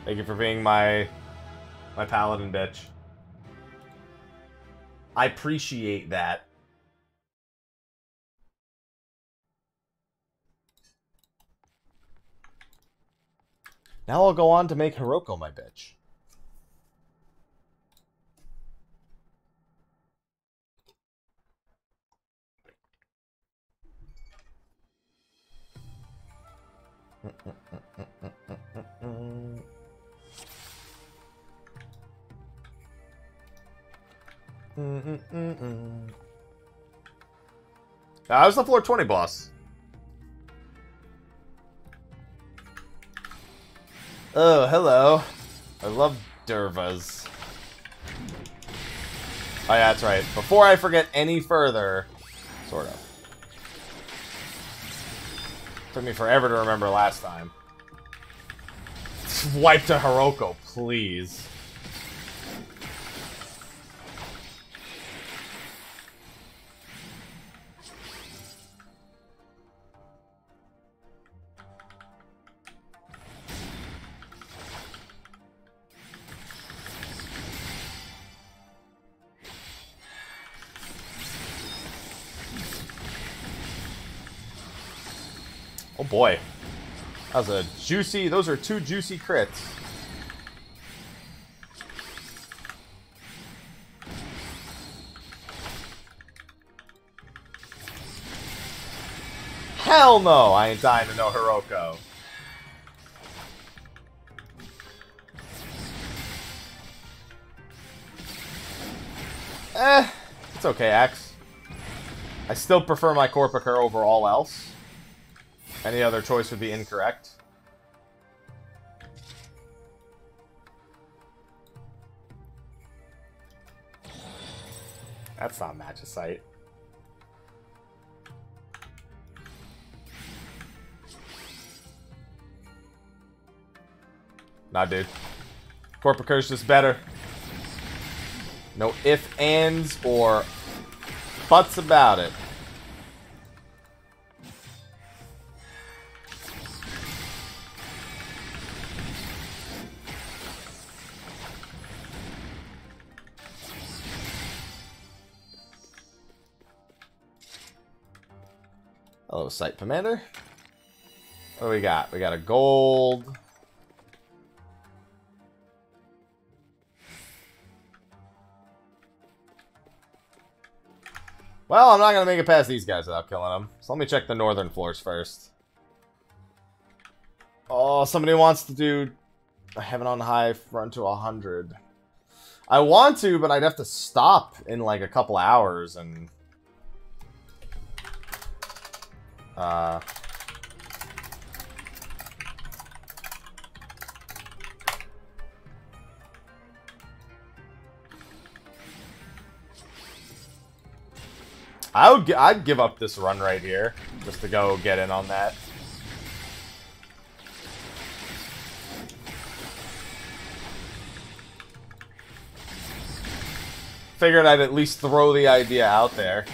Thank you for being my Paladin bitch. I appreciate that. Now I'll go on to make Hiroko my bitch. I was the floor 20 boss. Oh, hello. I love Dervas. Oh yeah, that's right. Before I forget any further, sort of. Took me forever to remember last time. Swipe to Hiroko, please. Oh boy. That was a juicy, those are 2 juicy crits. Hell no, I ain't dying to know Hiroko. It's okay, Axe. I still prefer my Corpicur over all else. Any other choice would be incorrect. That's not magicite. Nah, dude. Corpicur's just better. No ifs, ands, or buts about it. Hello, Site Commander. What do we got? We got a gold. Well, I'm not going to make it past these guys without killing them. So let me check the northern floors first. Oh, somebody wants to do a Heaven on High run to 100. I want to, but I'd have to stop in like a couple hours and... I'd give up this run right here just to go get in on that. Figured I'd at least throw the idea out there.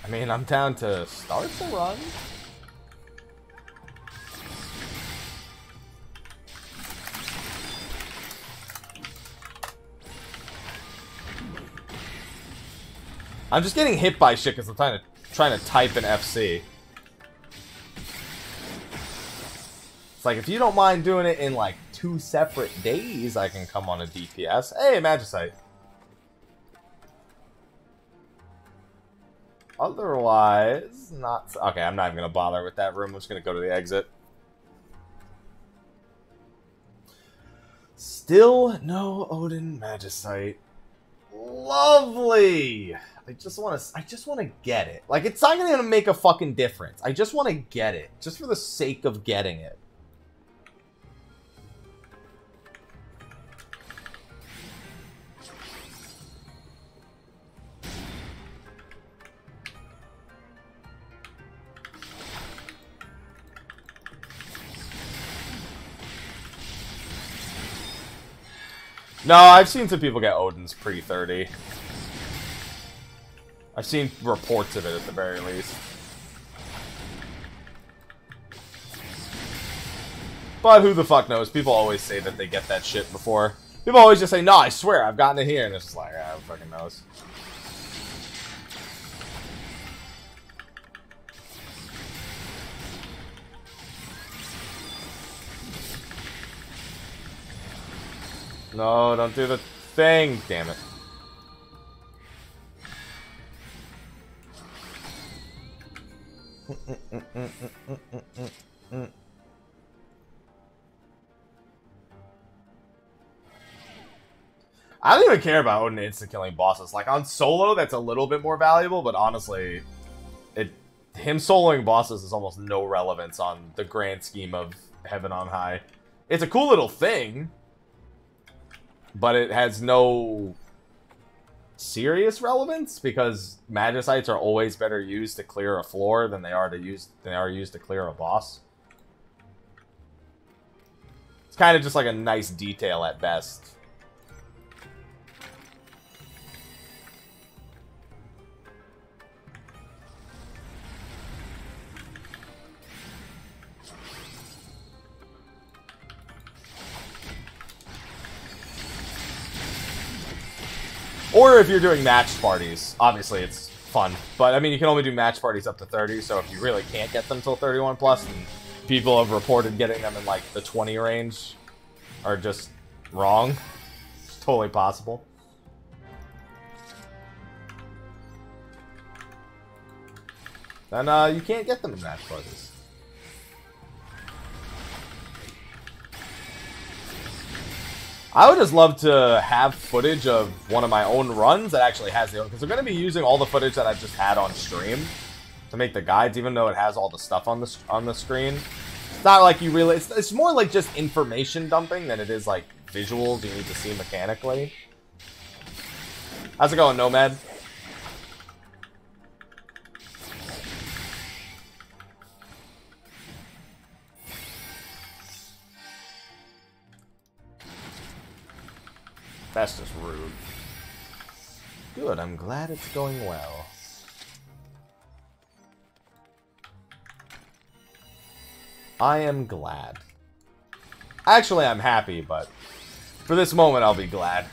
I mean, I'm down to start the run. I'm just getting hit by shit because I'm trying to type in FC. It's like, if you don't mind doing it in like 2 separate days, I can come on a DPS. Hey, magicite. Otherwise, not... Okay, I'm not even going to bother with that room. I'm just going to go to the exit. Still no Odin magicite. Lovely! I just want to get it. Like, it's not going to make a fucking difference. I just want to get it. Just for the sake of getting it. No, I've seen some people get Odin's pre-30. I've seen reports of it at the very least. But who the fuck knows? People always say that they get that shit before. People always just say, no, I swear, I've gotten it here. And it's just like, ah, who fucking knows? No, don't do the thing. Damn it. I don't even care about Odin insta-killing bosses. Like, on solo, that's a little bit more valuable, but honestly, him soloing bosses is almost no relevance on the grand scheme of Heaven on High. It's a cool little thing, but it has no serious relevance, because magicites are always better used to clear a floor than they are used to clear a boss. It's kind of just like a nice detail at best. Or if you're doing matched parties, obviously it's fun. But, I mean, you can only do match parties up to 30, so if you really can't get them till 31 plus, and people have reported getting them in, like, the 20 range are just wrong. It's totally possible. Then, you can't get them in match parties. I would just love to have footage of one of my own runs that actually has the... Because I'm going to be using all the footage that I've just had on stream to make the guides, even though it has all the stuff on the screen. It's not like you really... It's more like just information dumping than it is like visuals you need to see mechanically. How's it going, Nomad? That's just rude. Good, I'm glad it's going well. I am glad. Actually, I'm happy, but for this moment, I'll be glad.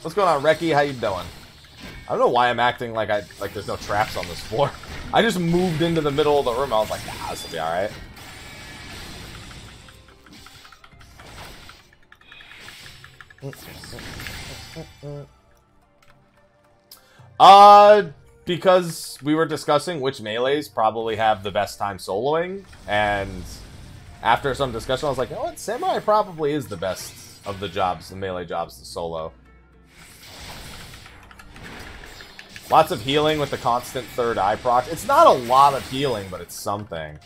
What's going on, Reki? How you doing? I don't know why I'm acting like there's no traps on this floor. I just moved into the middle of the room. I was like, nah, this will be alright. Because we were discussing which melees probably have the best time soloing, and after some discussion, I was like, you know what, Samurai probably is the best of the jobs, the melee jobs to solo. Lots of healing with the constant third eye proc. It's not a lot of healing, but it's something.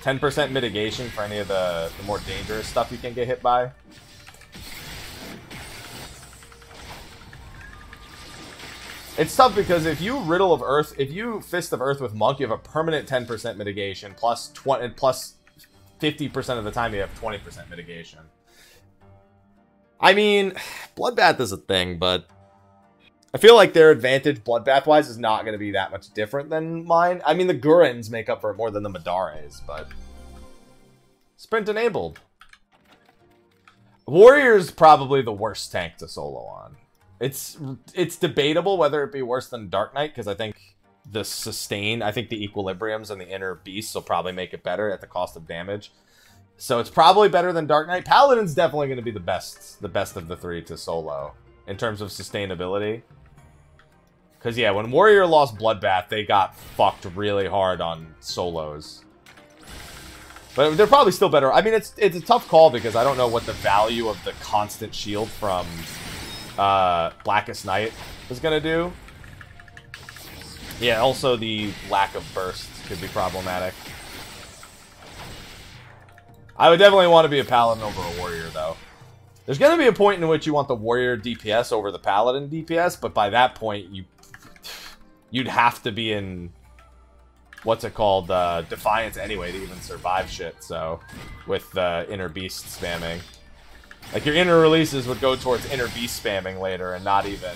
10% mitigation for any of the more dangerous stuff you can get hit by. It's tough because if you Riddle of Earth, if you Fist of Earth with Monk, you have a permanent 10% mitigation, plus 50% of the time you have 20% mitigation. I mean, Bloodbath is a thing, but I feel like their advantage Bloodbath-wise is not going to be that much different than mine. I mean, the Gurens make up for it more than the Madares, but... Sprint enabled. Warrior's probably the worst tank to solo on. It's debatable whether it be worse than Dark Knight, because I think the sustain, I think the equilibriums and the inner beasts will probably make it better at the cost of damage. So it's probably better than Dark Knight. Paladin's definitely going to be the best of the three to solo in terms of sustainability. Because yeah, when Warrior lost Bloodbath, they got fucked really hard on solos. But they're probably still better. I mean, it's a tough call because I don't know what the value of the constant shield from Blackest Night is gonna do. Yeah, also the lack of burst could be problematic. I would definitely want to be a Paladin over a Warrior, though. There's gonna be a point in which you want the Warrior DPS over the Paladin DPS, but by that point, you'd have to be in... what's it called? Defiance anyway to even survive shit, so... with the Inner Beast spamming. Like, your inner releases would go towards Inner Beast spamming later and not even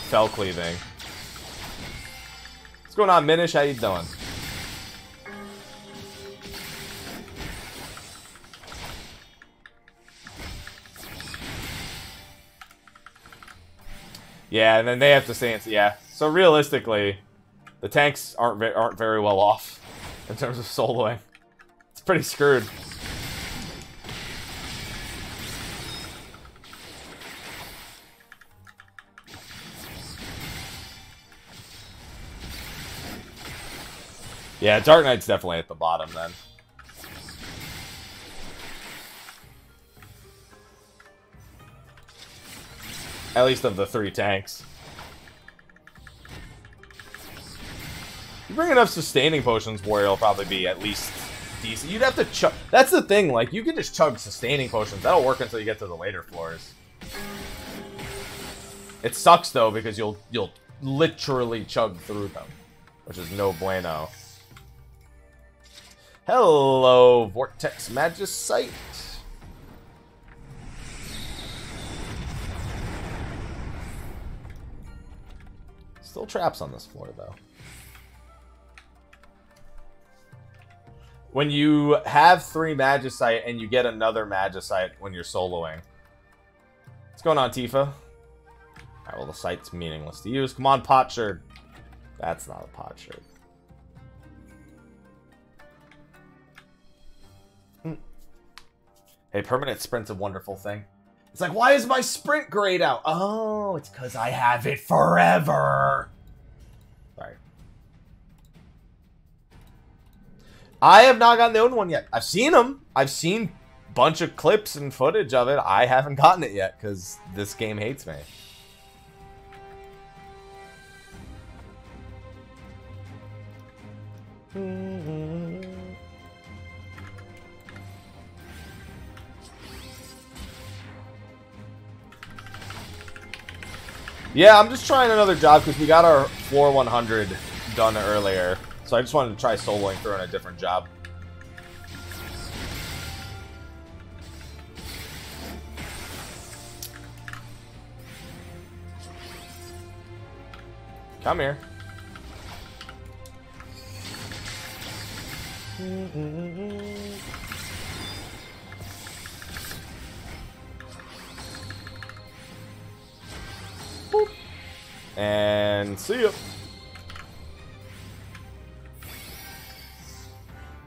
Fell Cleaving. What's going on, Minish? How you doing? Yeah, and then they have to stance. Yeah, so realistically, the tanks aren't very well off in terms of soloing. It's pretty screwed. Yeah, Dark Knight's definitely at the bottom then. At least of the 3 tanks. You bring enough sustaining potions, Warrior will probably be at least decent. You'd have to chug. That's the thing, like, you can just chug sustaining potions. That'll work until you get to the later floors. It sucks, though, because you'll literally chug through them, which is no bueno. Hello, Vortex Magicite. Still traps on this floor, though. When you have 3 Magicite and you get another Magicite when you're soloing. What's going on, Tifa? Alright, well, the site's meaningless to use. Come on, Potsherd. That's not a Potsherd. Hey, permanent sprint's a wonderful thing. It's like, why is my sprint grayed out? Oh, it's because I have it forever. Sorry. I have not gotten the own one yet. I've seen them. I've seen a bunch of clips and footage of it. I haven't gotten it yet because this game hates me. Yeah, I'm just trying another job because we got our floor 100 done earlier. So I just wanted to try soloing through on a different job. Come here. Boop. And see ya.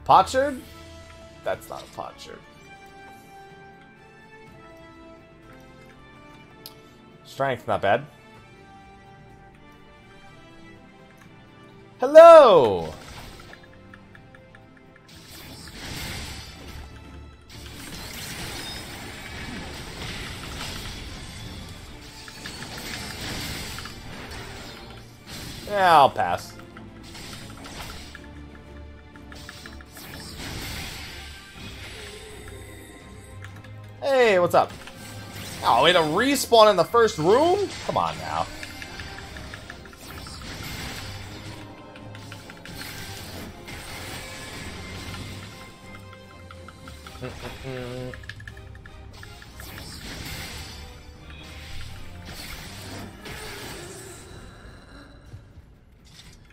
Potsherd? That's not a Potsherd. Strength, not bad. Hello! Yeah, I'll pass. Hey, what's up? Oh, wait, a respawn in the first room? Come on now.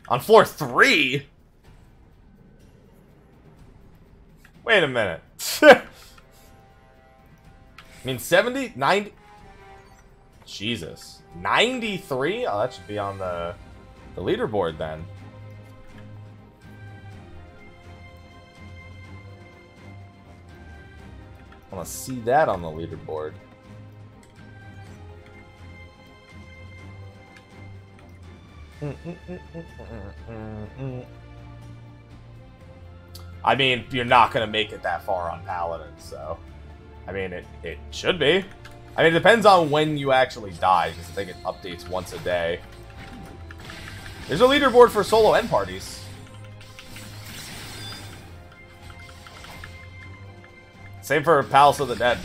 On floor 3? Wait a minute. I mean, 70? 90? Jesus. 93? Oh, that should be on the leaderboard then. I want to see that on the leaderboard. I mean, you're not going to make it that far on Paladin, so... I mean, it should be. I mean, it depends on when you actually die, because I think it updates once a day. There's a leaderboard for solo end parties. Same for Palace of the Dead.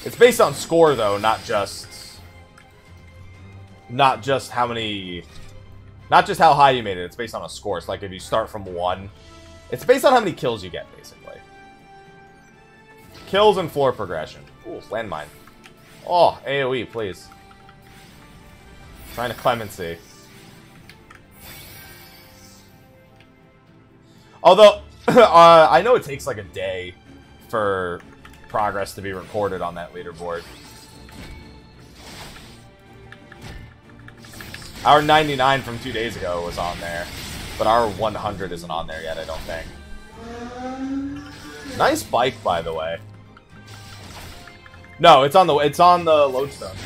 It's based on score, though, not just how many... Not just how high you made it. It's based on a score. It's like if you start from 1. It's based on how many kills you get, basically. Kills and floor progression. Ooh, landmine. Oh, AoE, please. Trying to clemency. Although, I know it takes like a day for progress to be recorded on that leaderboard. Our 99 from 2 days ago was on there, but our 100 isn't on there yet, I don't think. Nice bike, by the way. No, it's on the lodestone.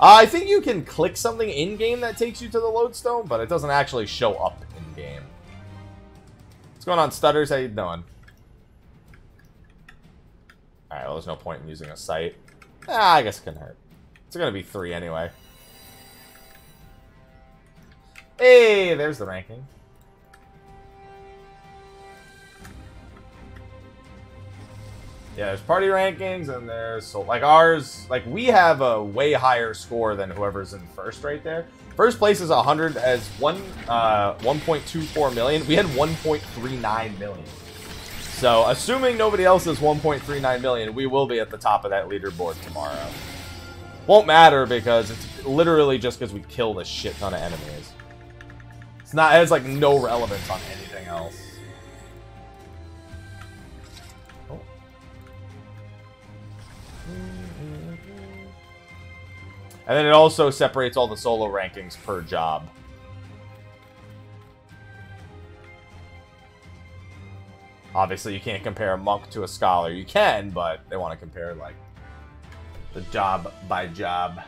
I think you can click something in-game that takes you to the lodestone, but it doesn't actually show up in-game. What's going on, Stutters? How you doing? Alright, well, there's no point in using a sight. I guess it can hurt. It's gonna be 3 anyway. Hey, there's the ranking. Yeah, there's party rankings, and there's, so, like, ours, like, we have a way higher score than whoever's in first right there. First place is 100, as 1.24 million. We had 1.39 million. So, assuming nobody else is 1.39 million, we will be at the top of that leaderboard tomorrow. Won't matter, because it's literally just because we killed a shit ton of enemies. It's not, it has, like, no relevance on anything else. And then it also separates all the solo rankings per job. Obviously, you can't compare a monk to a scholar. You can, but they want to compare, like, the job by job.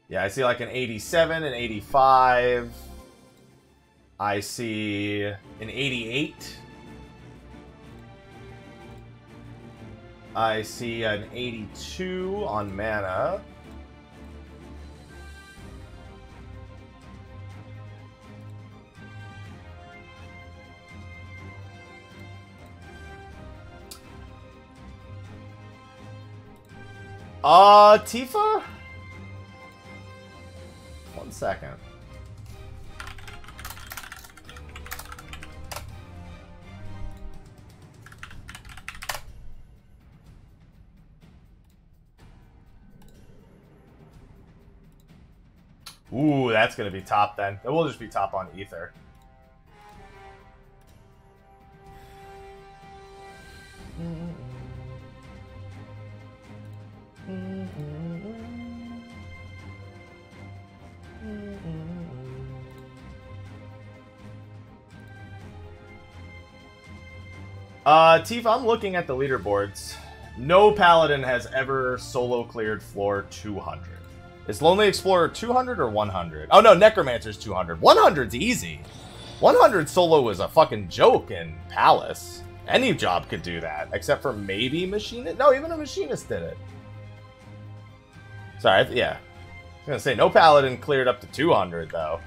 Yeah, I see like an 87, an 85. I see an 88. I see an 82 on mana. Tifa? 1 second. Ooh, that's gonna be top then. It will just be top on Ether. Tifa, I'm looking at the leaderboards. No Paladin has ever solo cleared floor 200. Is Lonely Explorer 200 or 100? Oh no, Necromancer's 200. 100's easy. 100 solo is a fucking joke in Palace. Any job could do that, except for maybe Machinist. No, even a Machinist did it. Sorry, yeah. I was gonna say, no Paladin cleared up to 200, though.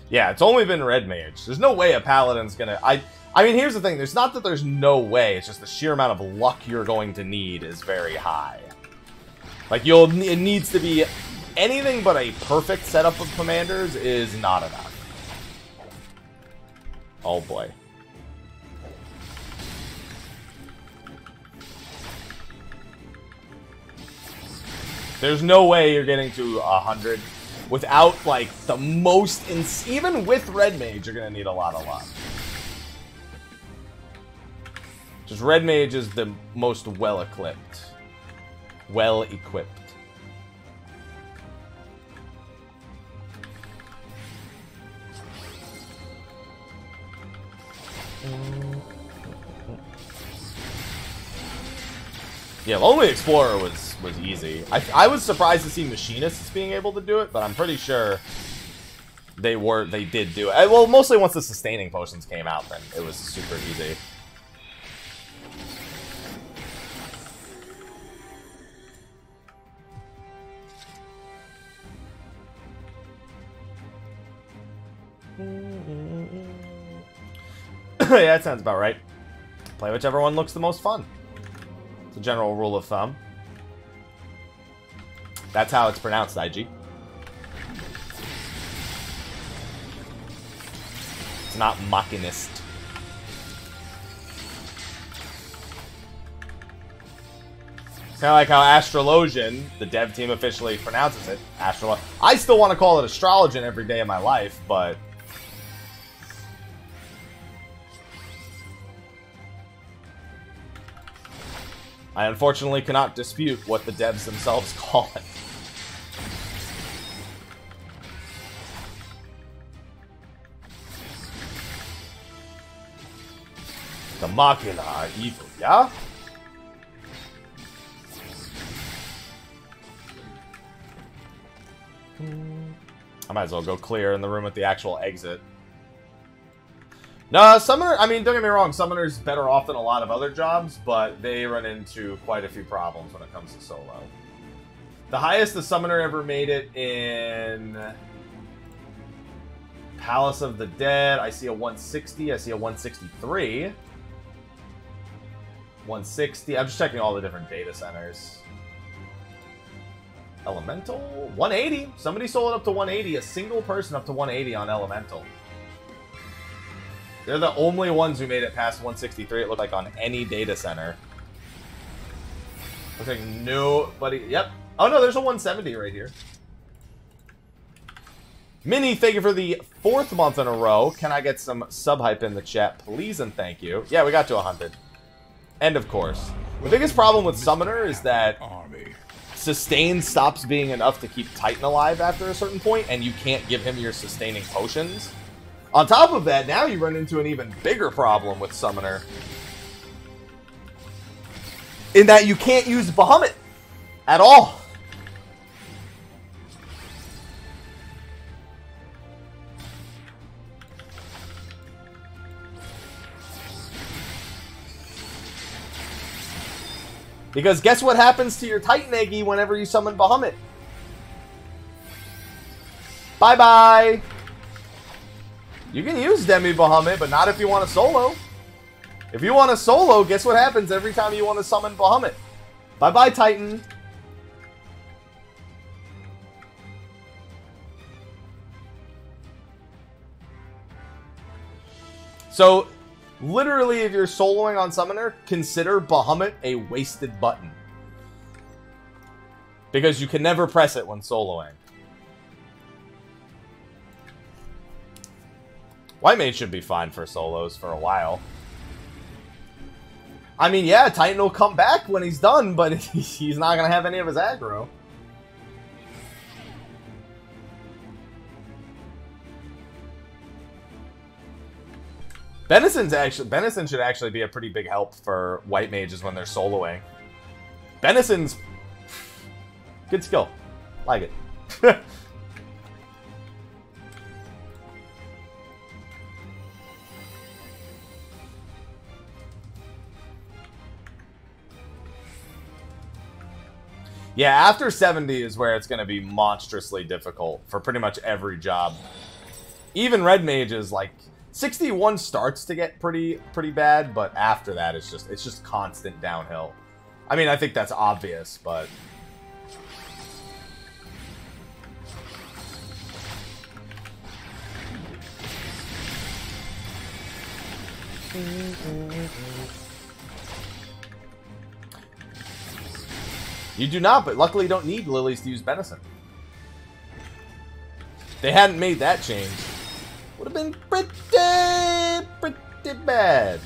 Yeah, it's only been Red Mage. There's no way a Paladin's gonna... I mean, here's the thing. There's not that there's no way. It's just the sheer amount of luck you're going to need is very high. Like, it needs to be... Anything but a perfect setup of commanders is not enough. Oh, boy. There's no way you're getting to 100... without, like, the most... Even with Red Mage, you're going to need a lot of luck. Just Red Mage is the most well-equipped. Well-equipped. Yeah, Lonely Explorer was easy. I was surprised to see Machinists being able to do it, but I'm pretty sure they did do it. Well, mostly once the sustaining potions came out, then it was super easy. Yeah, that sounds about right. Play whichever one looks the most fun. It's a general rule of thumb. That's how it's pronounced, IG. It's not machinist. Kind of like how Astrologian, the dev team officially pronounces it, I still want to call it Astrologian every day of my life, but... I unfortunately cannot dispute what the devs themselves call it. The Machina are evil, yeah? I might as well go clear in the room with the actual exit. No, Summoner, I mean, don't get me wrong, Summoner's better off than a lot of other jobs, but they run into quite a few problems when it comes to solo. The highest the Summoner ever made it in Palace of the Dead, I see a 160, I see a 163. 160, I'm just checking all the different data centers. Elemental? 180. Somebody sold it up to 180. A single person up to 180 on Elemental. They're the only ones who made it past 163, it looked like, on any data center. Looks like nobody... Yep. Oh, no, there's a 170 right here. Mini, thank you for the 4th month in a row. Can I get some sub-hype in the chat, please and thank you? Yeah, we got to 100. And of course. The biggest problem with Summoner is that... Sustain stops being enough to keep Titan alive after a certain point, and you can't give him your sustaining potions. On top of that, now you run into an even bigger problem with Summoner. In that you can't use Bahamut at all. Because guess what happens to your Titan Eggy whenever you summon Bahamut? Bye-bye! You can use Demi Bahamut, but not if you want to solo. If you want to solo, guess what happens every time you want to summon Bahamut? Bye-bye, Titan! So... literally, if you're soloing on Summoner, consider Bahamut a wasted button. Because you can never press it when soloing. White Mage should be fine for solos for a while. I mean, yeah, Titan will come back when he's done, but he's not going to have any of his aggro. Benison should actually be a pretty big help for white mages when they're soloing. Benison's good skill. Like it. Yeah, after 70 is where it's going to be monstrously difficult for pretty much every job. Even red mages, like 61 starts to get pretty bad, but after that it's just constant downhill. I mean, I think that's obvious, but you do not, but luckily you don't need lilies to use Benison. They hadn't made that change. Would have been pretty bad.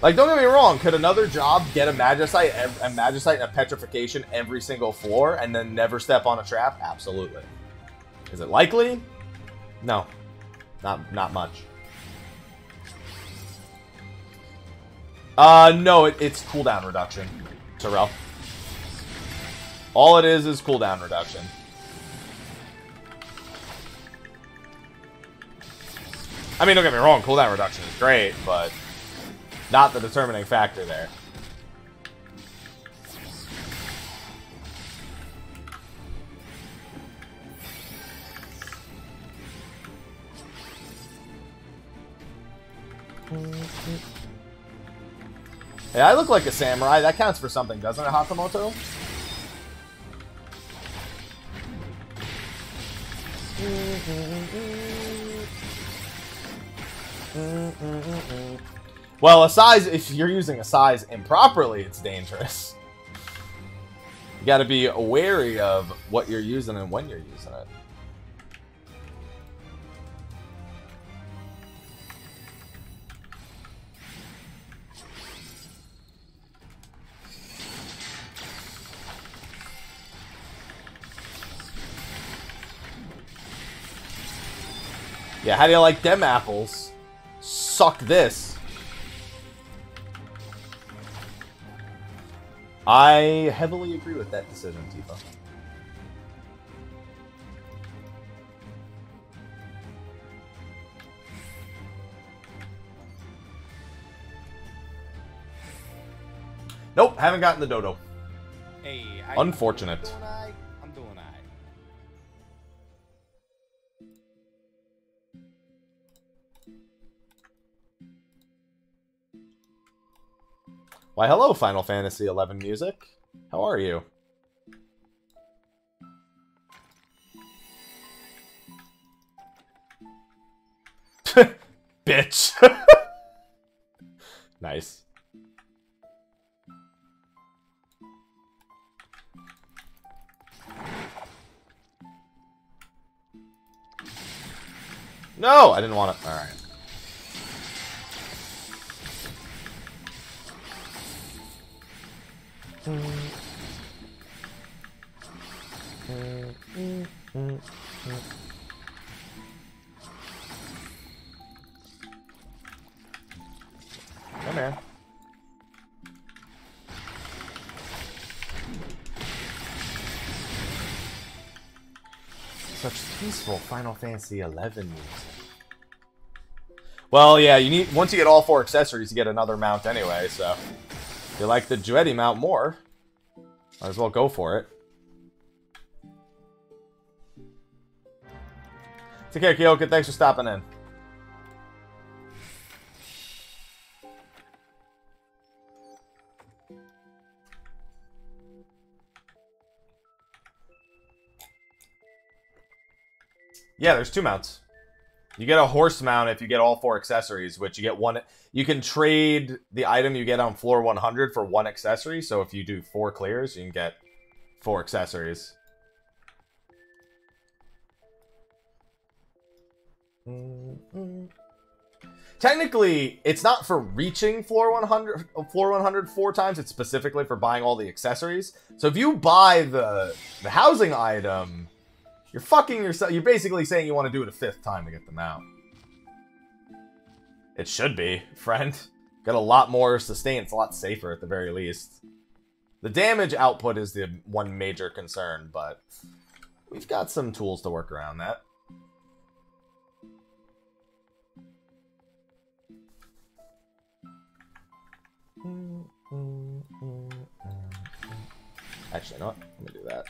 Like, don't get me wrong, could another job get a magicite and a petrification every single floor and then never step on a trap? Absolutely. Is it likely? No. Not much. No, it's cooldown reduction, Terrell. All it is cooldown reduction. I mean, don't get me wrong, cooldown reduction is great, but not the determining factor there. Hey, I look like a samurai. That counts for something, doesn't it, Hatamoto? Well, a size, if you're using a size improperly, it's dangerous. You gotta be wary of what you're using and when you're using it. Yeah, how do you like them apples? Suck this. I heavily agree with that decision, Tifa. Nope, haven't gotten the dodo. Hey, Unfortunate. I'm doing alright. Why, hello, Final Fantasy XI music. How are you? Bitch. Nice. No, I didn't want it. All right. Come here. Such peaceful Final Fantasy XI music. Well, yeah, you need once you get all 4 accessories, you get another mount anyway. So, if you like the Duetti mount more, might as well go for it. Take care, Kyoka. Thanks for stopping in. Yeah, there's 2 mounts. You get a horse mount if you get all 4 accessories, which you get 1. You can trade the item you get on floor 100 for 1 accessory. So if you do 4 clears, you can get 4 accessories. Technically, it's not for reaching floor 100 4 times. It's specifically for buying all the accessories. So if you buy the housing item, you're fucking yourself. You're basically saying you want to do it a 5th time to get them out. It should be, friend. Got a lot more sustain. It's a lot safer at the very least. The damage output is the one major concern, but we've got some tools to work around that. Actually, you know what? Let me do that.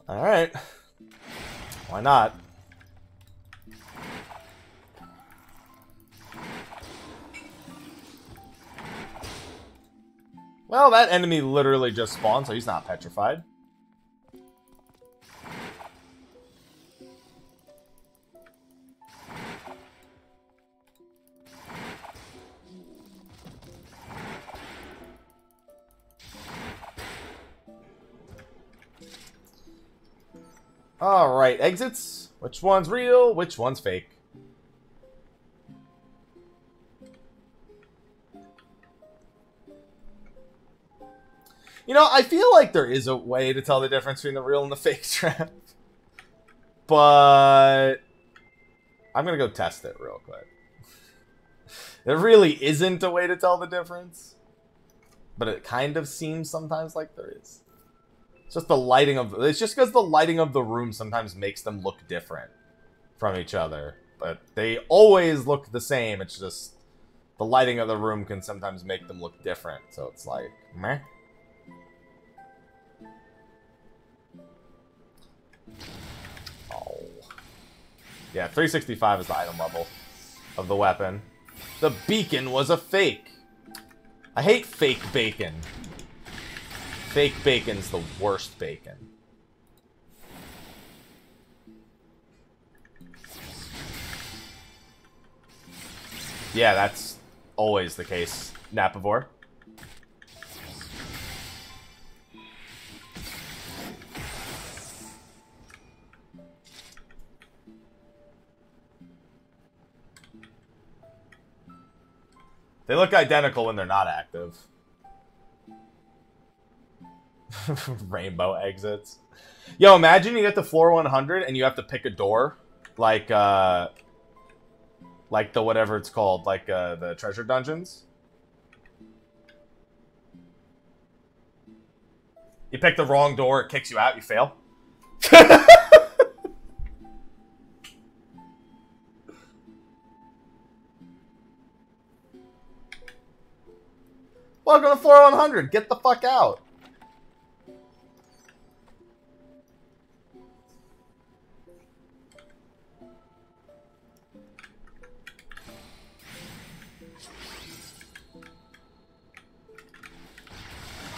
Alright. Why not? Well, that enemy literally just spawned, so he's not petrified. Alright, exits. Which one's real? Which one's fake? You know, I feel like there is a way to tell the difference between the real and the fake trap. But I'm going to go test it real quick. There really isn't a way to tell the difference. But it kind of seems sometimes like there is. It's just the lighting of... It's just because the lighting of the room sometimes makes them look different from each other. But they always look the same. It's just... The lighting of the room can sometimes make them look different. So it's like, meh. Oh. Yeah, 365 is the item level of the weapon. The beacon was a fake. I hate fake bacon. Fake bacon's the worst bacon. Yeah, that's always the case, Napivore. They look identical when they're not active. Rainbow exits. Yo, imagine you get to floor 100 and you have to pick a door. Like the whatever it's called. Like, the treasure dungeons. You pick the wrong door, it kicks you out, you fail. Welcome to floor 100. Get the fuck out.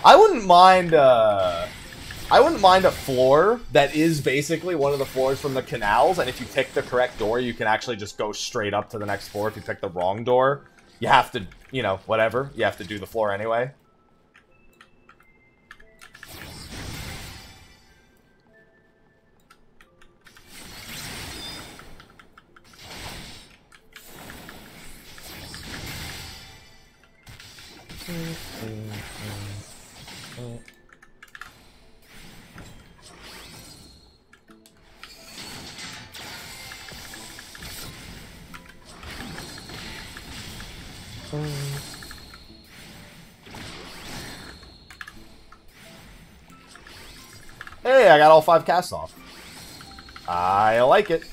I wouldn't mind a floor that is basically one of the floors from the canals, and if you pick the correct door, you can actually just go straight up to the next floor. If you pick the wrong door, you have to, you know, whatever. You have to do the floor anyway. Hey, I got all 5 casts off. I like it.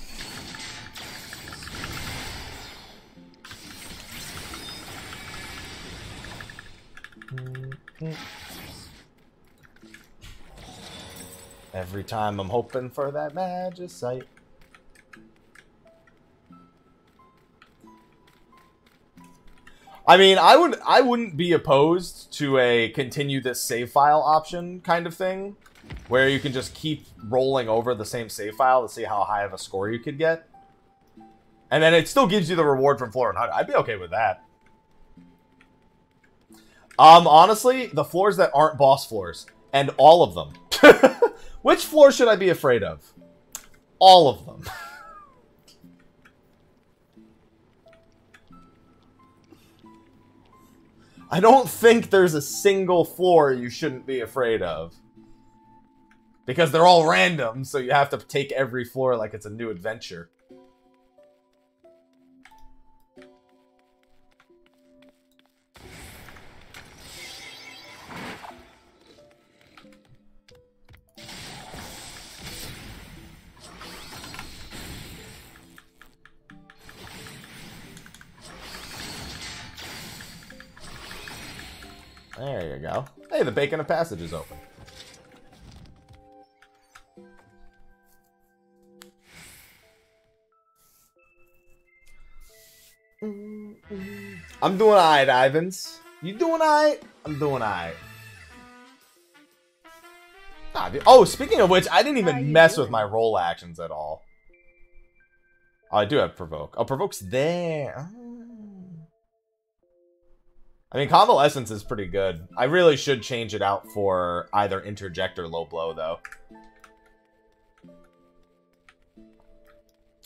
Every time I'm hoping for that magicite. I mean, I wouldn't be opposed to a continue this save file option kind of thing, where you can just keep rolling over the same save file to see how high of a score you could get. And then it still gives you the reward from floor 100. I'd be okay with that. Honestly, the floors that aren't boss floors, and all of them. Which floor should I be afraid of? All of them. I don't think there's a single floor you shouldn't be afraid of. Because they're all random, so you have to take every floor like it's a new adventure. There you go. Hey, the Bacon of Passage is open. I'm doing alright, Ivans. You doing alright? I'm doing alright. Oh, speaking of which, I didn't even mess with my roll actions at all. Oh, I do have Provoke. Oh, Provoke's there. Oh. I mean, Convalescence is pretty good. I really should change it out for either Interject or Low Blow, though.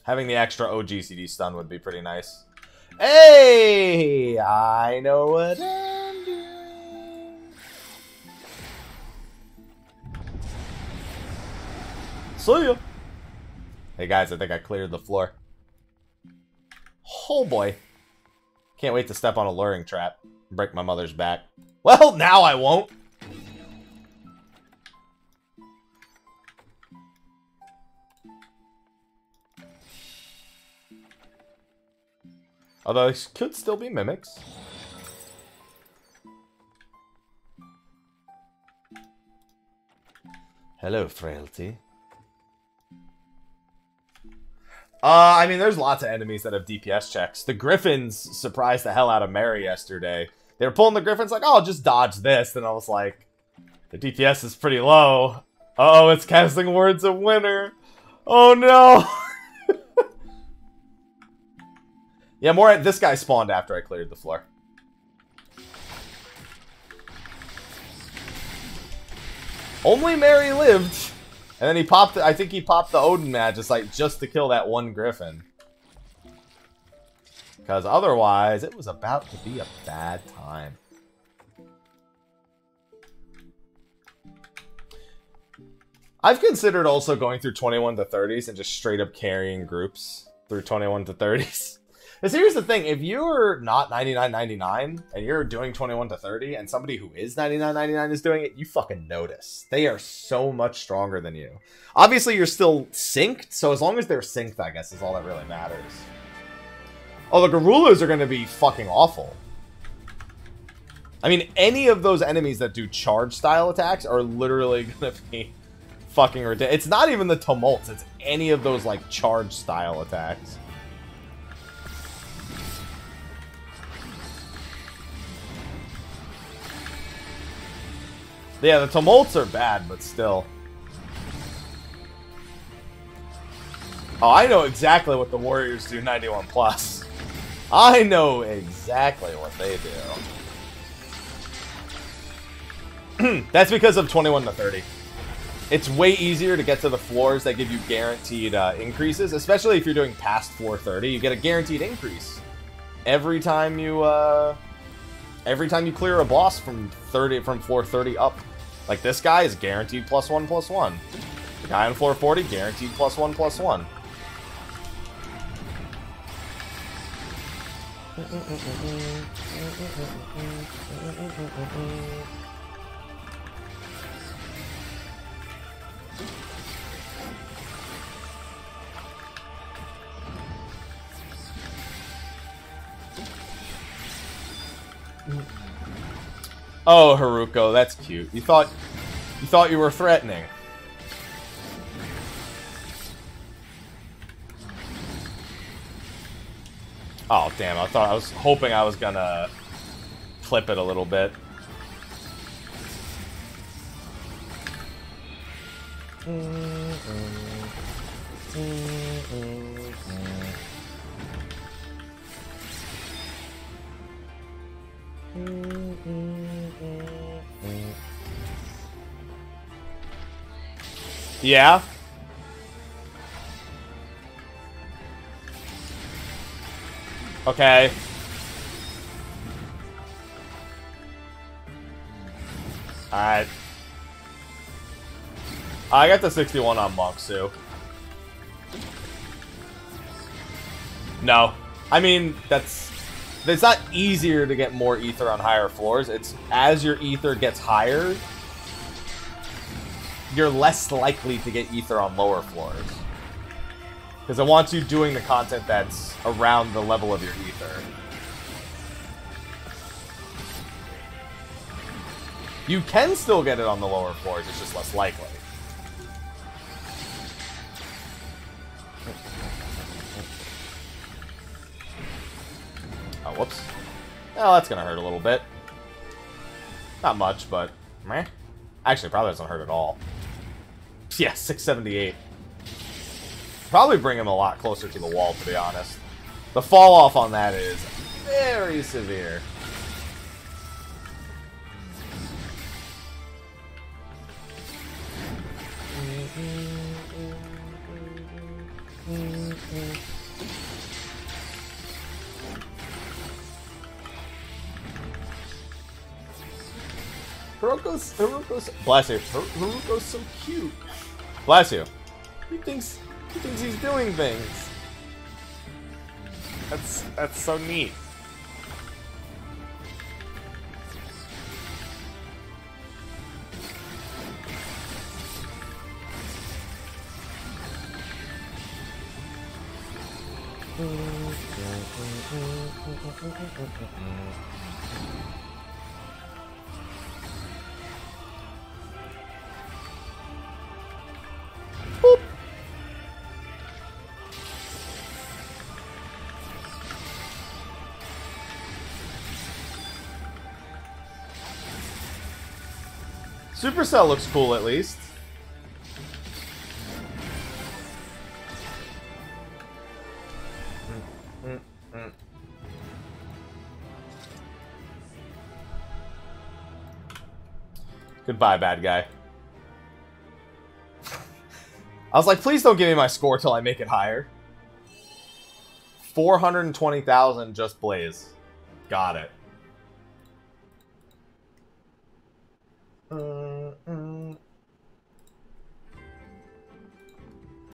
Having the extra OGCD stun would be pretty nice. Hey! I know what I'm doing. See ya. Hey guys, I think I cleared the floor. Oh boy. Can't wait to step on a luring trap. Break my mother's back. Well, now I won't. Although it could still be mimics. Hello, frailty. I mean, there's lots of enemies that have DPS checks. The Griffins surprised the hell out of Mary yesterday. They were pulling the Griffins like, oh, I'll just dodge this. And I was like, the DPS is pretty low. Uh-oh, it's casting Words of Winter. Oh, no. Yeah, this guy spawned after I cleared the floor. Only Mary lived. And then he popped, I think he popped the Odin Magicite just to kill that one Griffin. Because otherwise, it was about to be a bad time. I've considered also going through 21 to 30s and just straight up carrying groups through 21 to 30s. Because here's the thing, if you're not 99.99 and you're doing 21 to 30 and somebody who is 99.99 is doing it, you fucking notice. They are so much stronger than you. Obviously, you're still synced, so as long as they're synced, I guess, is all that really matters. Oh, the Garulas are going to be fucking awful. I mean, any of those enemies that do charge-style attacks are literally going to be fucking ridiculous. It's not even the Tumults, it's any of those, like, charge-style attacks. Yeah, the Tumults are bad, but still. Oh, I know exactly what the Warriors do 91 plus. I know exactly what they do. That's because of 21 to 30. It's way easier to get to the floors that give you guaranteed increases, especially if you're doing past 430. You get a guaranteed increase every time you clear a boss from 430 up. Like this guy is guaranteed +1/+1. The guy on 440 guaranteed +1/+1. Oh, Haruko, that's cute. You thought you were threatening. Oh, damn, I was hoping I was gonna clip it a little bit. Yeah. Okay. Alright. I got the 61 on Monksu. No. I mean, it's not easier to get more ether on higher floors. It's as your ether gets higher, you're less likely to get ether on lower floors. Because it wants you doing the content that's around the level of your ether. You can still get it on the lower floors, it's just less likely. Oh, whoops. Oh, that's gonna hurt a little bit. Not much, but meh. Actually, probably doesn't hurt at all. Yeah, 678. Probably bring him a lot closer to the wall, to be honest. The fall off on that is very severe. Haruko's, bless you. Haruko's so cute. Bless you. He thinks he's doing things. That's so neat. Boop. Supercell looks cool, at least. Goodbye, bad guy. I was like, please don't give me my score till I make it higher. 420,000 just Blaze. Got it.